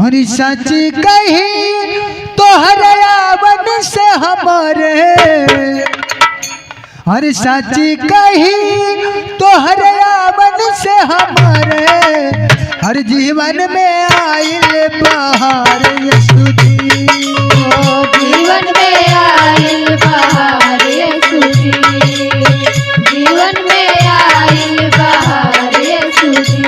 और सच कही तोहर आवन से हमारे, और सच कही तोहर आवन से हमारे, हर जीवन में आइल बहार यीशु जी, जीवन में आइल बहार यीशु जी, जीवन में आइल बहार यीशु जी।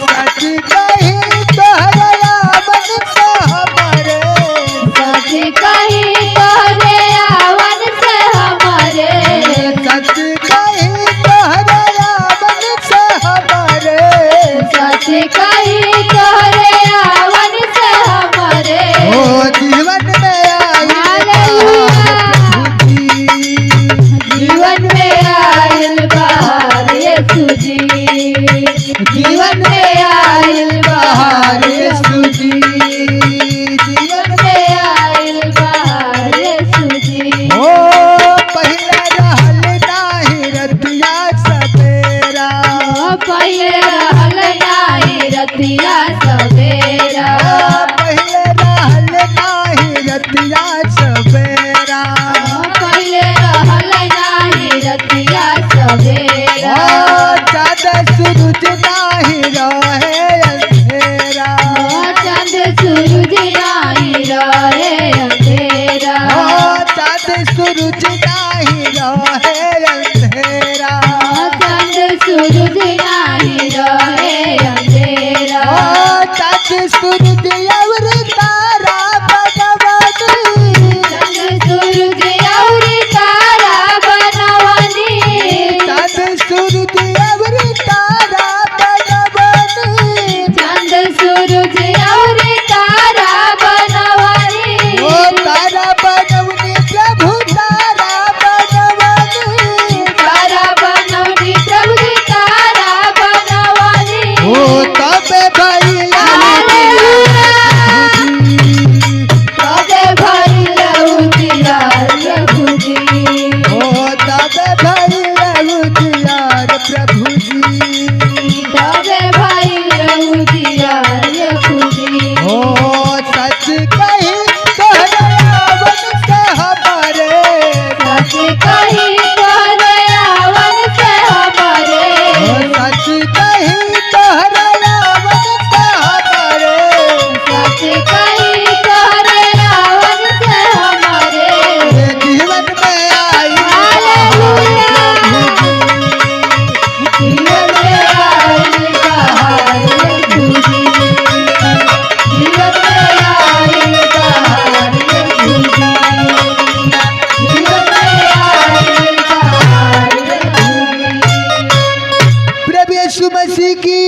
सच कही तोहर आवन से हमारे, सच कही तोहरे आवन से हमारे, सच कही तोहर आवन से हमारे, सच कही तोहरे आवन से हमारे। ओ जीवन में जीवन में आइल बहार यीशु जी, जीवन में आइल बहार यीशु जी, जीवन में आइल बहार यीशु जी। ओ पहले रहल नाही रतिया सवेरा, पहिले रहल नाही रतिया सवेरा, पहले रहल नाही रतिया सवेरा, पहिले रहल नाही रतिया सवेरा, चाँद सूरज नाही रहे अंधेरा, चंद सूरज नाही रहे अंधेरा, चाँद सूरज नाही रहे अंधेरा, चंद सूरज नाही रहे अंधेरा, चाँद सूरज और तारा भगवानी, चंद सूरज और तारा बनवनी, चाँद सूरज और तारा भगवानी, चंद सूरज और तारा बनवनी, ओ तारा बनवनी प्रभु तारा बनवनी, तारा बनवनी प्रभु तारा बनवनी। ओ तबे भैया तबे भइल उजियार यीशु जी, ओ तबे भैया उजियार प्रभु जी, तबे भइल उजियार यीशु जी। ओ सच कही तोहर आवन से हमारे, सच कही तोहरे आवन से हमारे, ओ सच कही तोहर आवन से हमारे, सच कही तोहरे आवन से हमारे। जीवन में आई जीवन में आइल बहार यीशु जी, जीवन में आइल बहार यीशु जी, जीवन में आइल बहार यीशु जी। प्रभु यीशु मसीह की